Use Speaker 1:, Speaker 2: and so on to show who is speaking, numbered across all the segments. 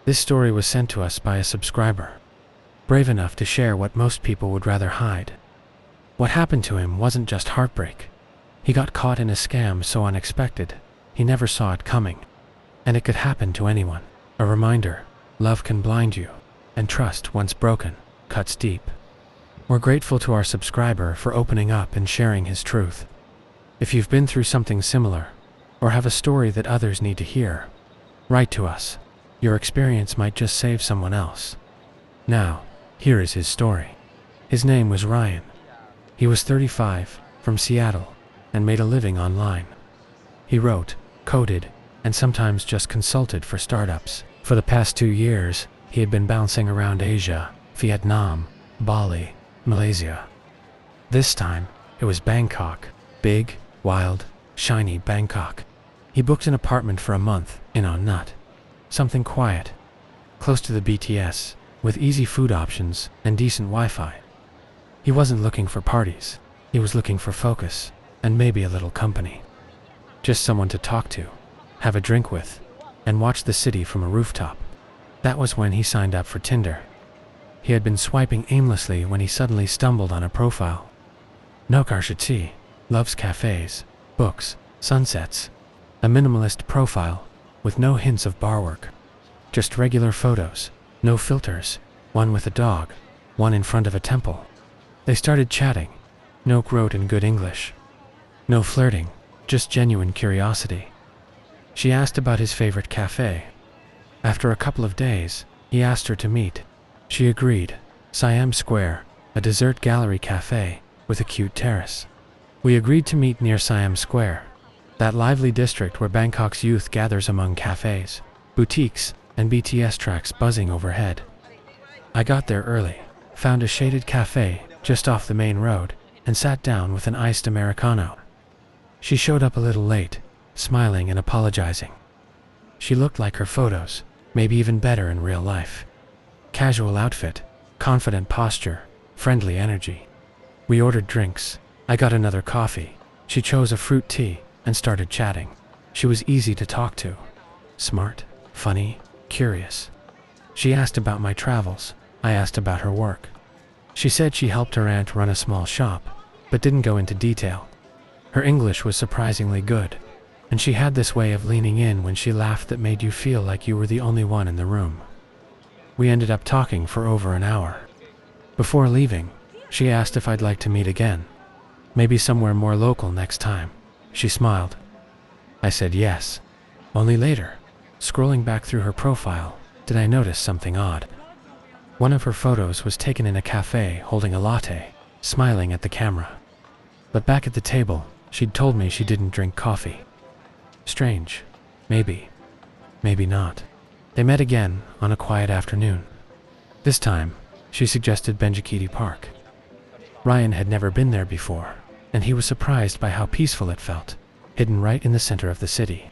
Speaker 1: This story was sent to us by a subscriber, brave enough to share what most people would rather hide. What happened to him wasn't just heartbreak. He got caught in a scam so unexpected, he never saw it coming. And it could happen to anyone. A reminder, love can blind you, and trust, once broken, cuts deep. We're grateful to our subscriber for opening up and sharing his truth. If you've been through something similar, or have a story that others need to hear, write to us. Your experience might just save someone else. Now, here is his story. His name was Ryan. He was 35, from Seattle, and made a living online. He wrote, coded, and sometimes just consulted for startups. For the past 2 years, he had been bouncing around Asia, Vietnam, Bali, Malaysia. This time, it was Bangkok. Big, wild, shiny Bangkok. He booked an apartment for a month in Hua Hin. Something quiet, close to the BTS, with easy food options and decent Wi-Fi. He wasn't looking for parties. He was looking for focus, and maybe a little company. Just someone to talk to, have a drink with, and watch the city from a rooftop. That was when he signed up for Tinder. He had been swiping aimlessly when he suddenly stumbled on a profile. No Karshati, loves cafes, books, sunsets. A minimalist profile, with no hints of bar work. Just regular photos, no filters, one with a dog, one in front of a temple. They started chatting. Noak wrote in good English. No flirting, just genuine curiosity. She asked about his favorite cafe. After a couple of days, he asked her to meet. She agreed. Siam Square, a dessert gallery cafe, with a cute terrace. We agreed to meet near Siam Square, that lively district where Bangkok's youth gathers among cafes, boutiques, and BTS tracks buzzing overhead. I got there early, found a shaded cafe just off the main road, and sat down with an iced Americano. She showed up a little late, smiling and apologizing. She looked like her photos, maybe even better in real life. Casual outfit, confident posture, friendly energy. We ordered drinks. I got another coffee. She chose a fruit tea and started chatting. She was easy to talk to. Smart, funny, curious. She asked about my travels. I asked about her work. She said she helped her aunt run a small shop, but didn't go into detail. Her English was surprisingly good, and she had this way of leaning in when she laughed that made you feel like you were the only one in the room. We ended up talking for over an hour. Before leaving, she asked if I'd like to meet again. Maybe somewhere more local next time. She smiled. I said yes. Only later, scrolling back through her profile, did I notice something odd. One of her photos was taken in a cafe holding a latte, smiling at the camera. But back at the table, she'd told me she didn't drink coffee. Strange. Maybe. Maybe not. They met again on a quiet afternoon. This time, she suggested Benjikiti Park. Ryan had never been there before, and he was surprised by how peaceful it felt, hidden right in the center of the city.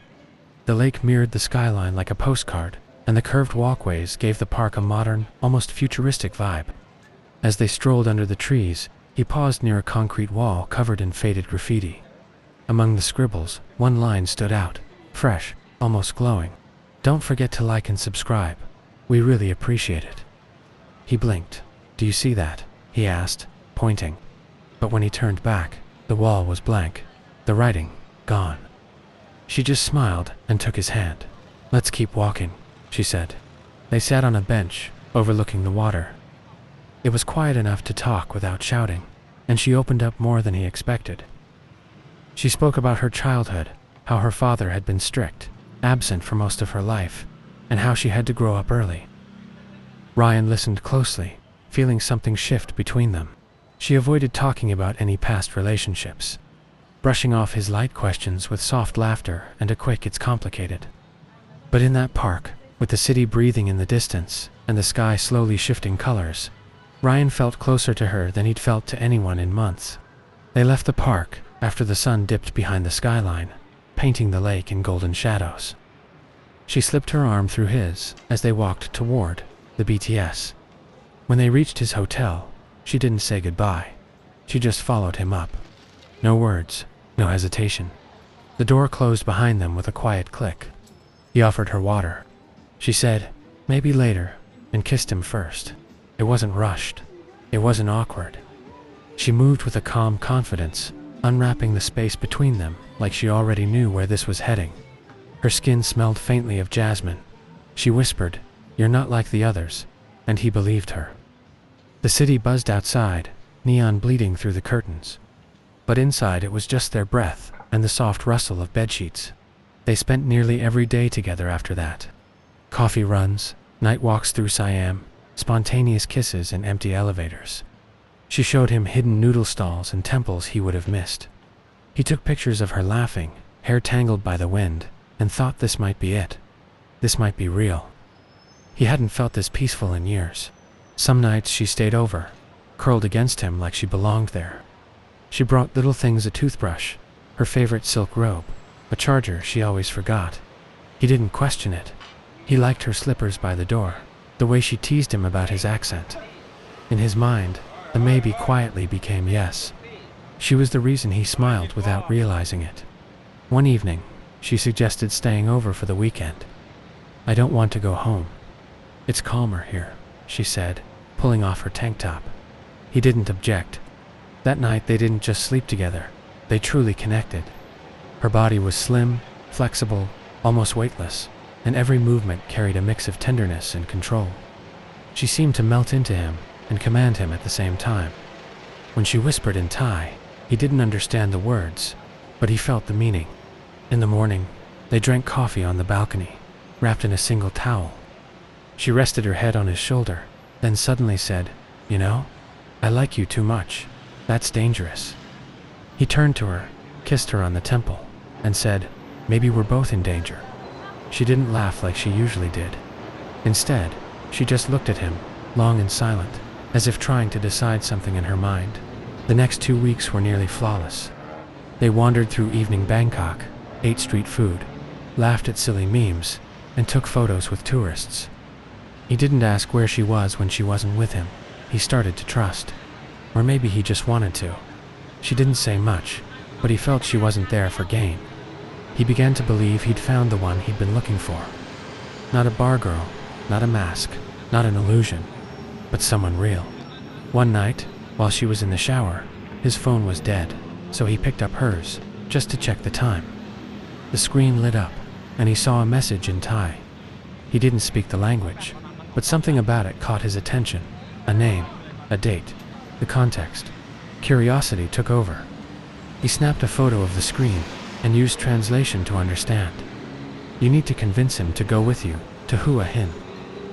Speaker 1: The lake mirrored the skyline like a postcard, and the curved walkways gave the park a modern, almost futuristic vibe. As they strolled under the trees, he paused near a concrete wall covered in faded graffiti. Among the scribbles, one line stood out, fresh, almost glowing. "Don't forget to like and subscribe. We really appreciate it." He blinked. "Do you see that?" he asked, pointing. But when he turned back, the wall was blank, the writing gone. She just smiled and took his hand. "Let's keep walking," she said. They sat on a bench, overlooking the water. It was quiet enough to talk without shouting, and she opened up more than he expected. She spoke about her childhood, how her father had been strict, absent for most of her life, and how she had to grow up early. Ryan listened closely, feeling something shift between them. She avoided talking about any past relationships, brushing off his light questions with soft laughter and a quick "it's complicated." But in that park, with the city breathing in the distance and the sky slowly shifting colors, Ryan felt closer to her than he'd felt to anyone in months. They left the park after the sun dipped behind the skyline, painting the lake in golden shadows. She slipped her arm through his as they walked toward the BTS. When they reached his hotel, she didn't say goodbye. She just followed him up. No words, no hesitation. The door closed behind them with a quiet click. He offered her water. She said, Maybe later, and kissed him first. It wasn't rushed. It wasn't awkward. She moved with a calm confidence, unwrapping the space between them like she already knew where this was heading. Her skin smelled faintly of jasmine. She whispered, "You're not like the others," and he believed her. The city buzzed outside, neon bleeding through the curtains. But inside it was just their breath and the soft rustle of bedsheets. They spent nearly every day together after that. Coffee runs, night walks through Siam, spontaneous kisses in empty elevators. She showed him hidden noodle stalls and temples he would have missed. He took pictures of her laughing, hair tangled by the wind, and thought this might be it. This might be real. He hadn't felt this peaceful in years. Some nights she stayed over, curled against him like she belonged there. She brought little things: a toothbrush, her favorite silk robe, a charger she always forgot. He didn't question it. He liked her slippers by the door, the way she teased him about his accent. In his mind, the maybe quietly became yes. She was the reason he smiled without realizing it. One evening, she suggested staying over for the weekend. "I don't want to go home. It's calmer here," she said, pulling off her tank top. He didn't object. That night they didn't just sleep together, they truly connected. Her body was slim, flexible, almost weightless, and every movement carried a mix of tenderness and control. She seemed to melt into him and command him at the same time. When she whispered in Thai, he didn't understand the words, but he felt the meaning. In the morning, they drank coffee on the balcony, wrapped in a single towel. She rested her head on his shoulder, then suddenly said, "You know, I like you too much. That's dangerous." He turned to her, kissed her on the temple, and said, "Maybe we're both in danger." She didn't laugh like she usually did. Instead, she just looked at him, long and silent, as if trying to decide something in her mind. The next 2 weeks were nearly flawless. They wandered through evening Bangkok, ate street food, laughed at silly memes, and took photos with tourists. He didn't ask where she was when she wasn't with him. He started to trust. Or maybe he just wanted to. She didn't say much, but he felt she wasn't there for gain. He began to believe he'd found the one he'd been looking for. Not a bar girl, not a mask, not an illusion, but someone real. One night, while she was in the shower, his phone was dead, so he picked up hers, just to check the time. The screen lit up, and he saw a message in Thai. He didn't speak the language, but something about it caught his attention. A name, a date, the context. Curiosity took over. He snapped a photo of the screen and used translation to understand. "You need to convince him to go with you, to Hua Hin."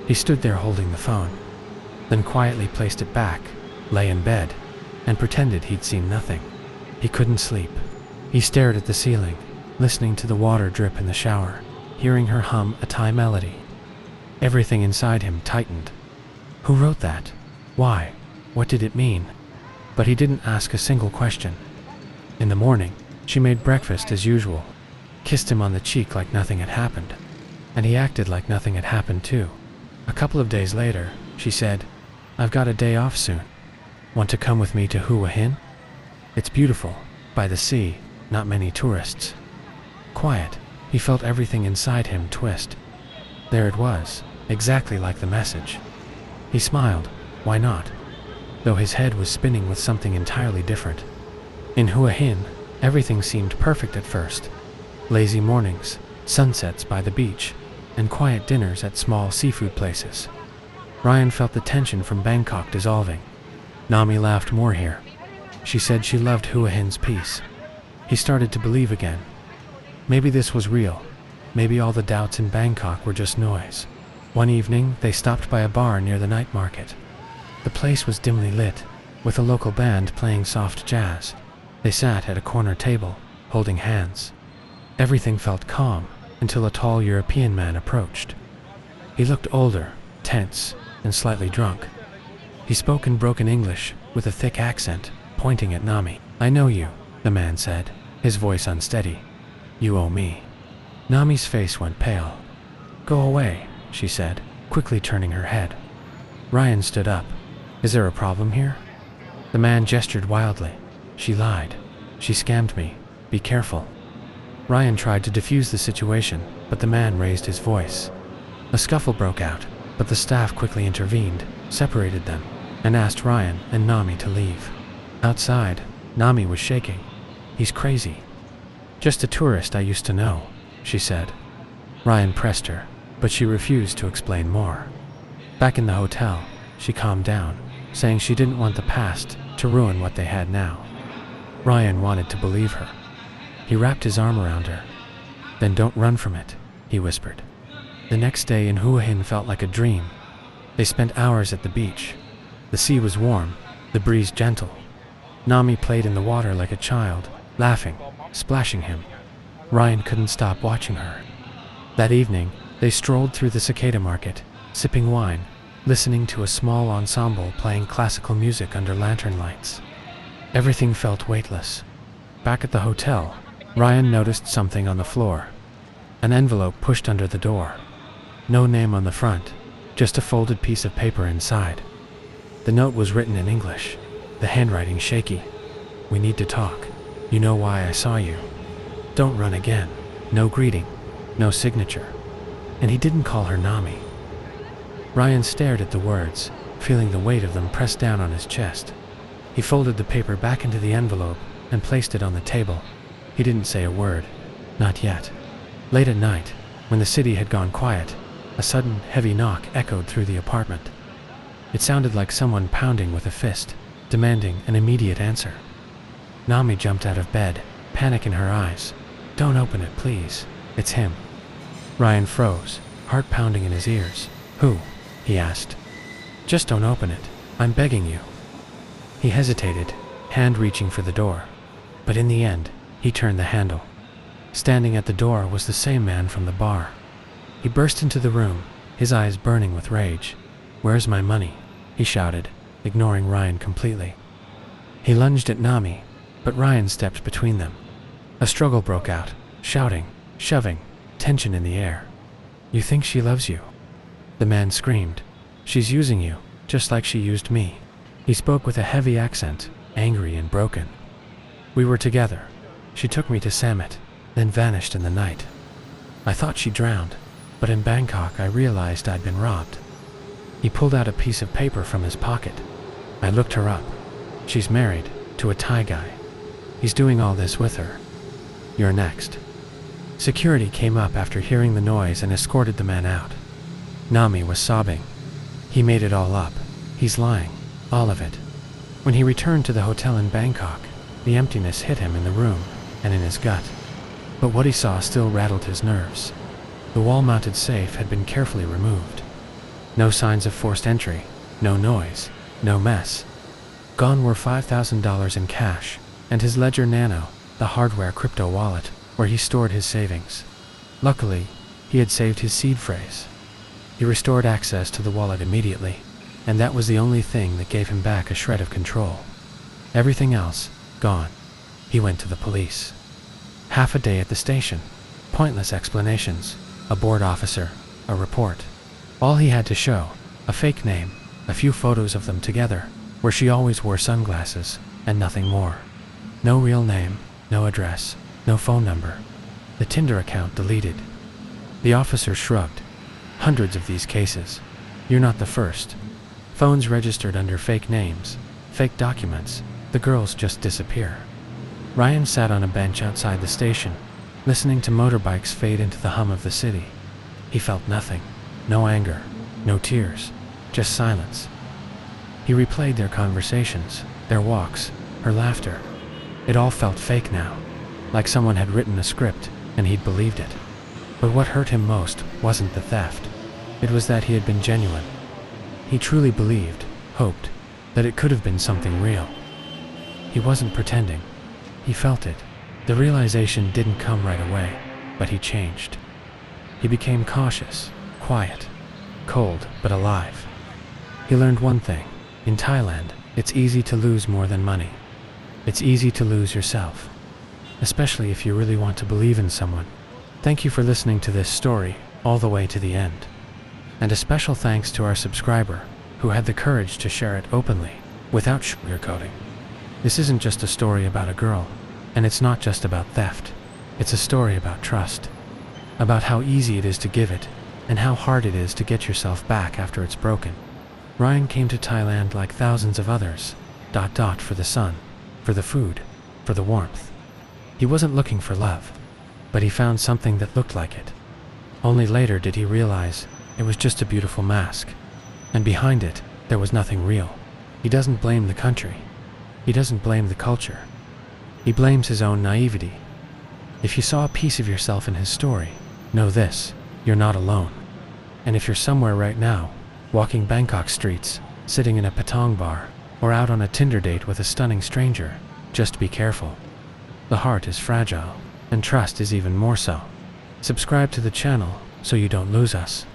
Speaker 1: He stood there holding the phone, then quietly placed it back, lay in bed, and pretended he'd seen nothing. He couldn't sleep. He stared at the ceiling, listening to the water drip in the shower, hearing her hum a Thai melody. Everything inside him tightened. Who wrote that? Why? What did it mean? But he didn't ask a single question. In the morning, she made breakfast as usual, kissed him on the cheek like nothing had happened, and he acted like nothing had happened too. A couple of days later, she said, "I've got a day off soon. Want to come with me to Hua Hin? It's beautiful, by the sea, not many tourists." Quiet, he felt everything inside him twist. There it was, exactly like the message. He smiled, why not? Though his head was spinning with something entirely different. In Hua Hin, everything seemed perfect at first. Lazy mornings, sunsets by the beach, and quiet dinners at small seafood places. Ryan felt the tension from Bangkok dissolving. Nami laughed more here. She said she loved Hua Hin's peace. He started to believe again. Maybe this was real. Maybe all the doubts in Bangkok were just noise. One evening, they stopped by a bar near the night market. The place was dimly lit, with a local band playing soft jazz. They sat at a corner table, holding hands. Everything felt calm until a tall European man approached. He looked older, tense, and slightly drunk. He spoke in broken English with a thick accent, pointing at Nami. "I know you," the man said, his voice unsteady. "You owe me." Nami's face went pale. "Go away," she said, quickly turning her head. Ryan stood up. "Is there a problem here?" The man gestured wildly. "She lied. She scammed me. Be careful." Ryan tried to defuse the situation, but the man raised his voice. A scuffle broke out. but the staff quickly intervened, separated them, and asked Ryan and Nami to leave. Outside, Nami was shaking. "He's crazy." "Just a tourist I used to know," she said. Ryan pressed her, but she refused to explain more. Back in the hotel, she calmed down, saying she didn't want the past to ruin what they had now. Ryan wanted to believe her. He wrapped his arm around her. "Then don't run from it," he whispered. The next day in Hua Hin felt like a dream. They spent hours at the beach. The sea was warm, the breeze gentle. Nami played in the water like a child, laughing, splashing him. Ryan couldn't stop watching her. That evening, they strolled through the cicada market, sipping wine, listening to a small ensemble playing classical music under lantern lights. Everything felt weightless. Back at the hotel, Ryan noticed something on the floor. An envelope pushed under the door. No name on the front, just a folded piece of paper inside. The note was written in English, the handwriting shaky. "We need to talk. You know why I saw you. Don't run again." No greeting, no signature. And he didn't call her Nami. Ryan stared at the words, feeling the weight of them pressed down on his chest. He folded the paper back into the envelope and placed it on the table. He didn't say a word. Not yet. Late at night, when the city had gone quiet, a sudden, heavy knock echoed through the apartment. It sounded like someone pounding with a fist, demanding an immediate answer. Nami jumped out of bed, panic in her eyes. "Don't open it, please. It's him." Ryan froze, heart pounding in his ears. "Who?" he asked. "Just don't open it. I'm begging you." He hesitated, hand reaching for the door. But in the end, he turned the handle. Standing at the door was the same man from the bar. He burst into the room, his eyes burning with rage. "Where's my money?" he shouted, ignoring Ryan completely. He lunged at Nami, but Ryan stepped between them. A struggle broke out, shouting, shoving, tension in the air. "You think she loves you?" The man screamed. "She's using you, just like she used me." He spoke with a heavy accent, angry and broken. "We were together. She took me to Samet, then vanished in the night. I thought she drowned, but in Bangkok I realized I'd been robbed." He pulled out a piece of paper from his pocket. "I looked her up. She's married to a Thai guy. He's doing all this with her. You're next." Security came up after hearing the noise and escorted the man out. Nami was sobbing. "He made it all up. He's lying. All of it." When he returned to the hotel in Bangkok, the emptiness hit him in the room and in his gut. But what he saw still rattled his nerves. The wall-mounted safe had been carefully removed. No signs of forced entry, no noise, no mess. Gone were $5,000 in cash, and his Ledger Nano, the hardware crypto wallet, where he stored his savings. Luckily, he had saved his seed phrase. He restored access to the wallet immediately, and that was the only thing that gave him back a shred of control. Everything else, gone. He went to the police. Half a day at the station, pointless explanations, a board officer, a report. All he had to show, a fake name, a few photos of them together, where she always wore sunglasses, and nothing more. No real name, no address, no phone number. The Tinder account deleted. The officer shrugged. "Hundreds of these cases. You're not the first. Phones registered under fake names, fake documents. The girls just disappear." Ryan sat on a bench outside the station, listening to motorbikes fade into the hum of the city. He felt nothing. No anger, no tears, just silence. He replayed their conversations, their walks, her laughter. It all felt fake now, like someone had written a script and he'd believed it. But what hurt him most wasn't the theft. It was that he had been genuine. He truly believed, hoped, that it could have been something real. He wasn't pretending. He felt it. The realization didn't come right away, but he changed. He became cautious, quiet, cold but alive. He learned one thing. In Thailand, it's easy to lose more than money. It's easy to lose yourself, especially if you really want to believe in someone. Thank you for listening to this story all the way to the end. And a special thanks to our subscriber who had the courage to share it openly, without sugarcoating. This isn't just a story about a girl, and it's not just about theft. It's a story about trust, about how easy it is to give it, and how hard it is to get yourself back after it's broken. Ryan came to Thailand like thousands of others, for the sun, for the food, for the warmth. He wasn't looking for love, but he found something that looked like it. Only later did he realize it was just a beautiful mask, and behind it, there was nothing real. He doesn't blame the country. He doesn't blame the culture. He blames his own naivety. If you saw a piece of yourself in his story, know this, you're not alone. And if you're somewhere right now, walking Bangkok streets, sitting in a patong bar, or out on a Tinder date with a stunning stranger, just be careful. The heart is fragile, and trust is even more so. Subscribe to the channel so you don't lose us.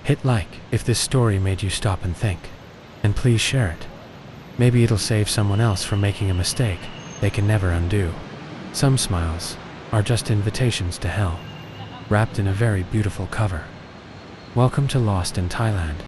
Speaker 1: Hit like if this story made you stop and think, and please share it. Maybe it'll save someone else from making a mistake they can never undo. Some smiles are just invitations to hell, wrapped in a very beautiful cover. Welcome to Lost in Thailand.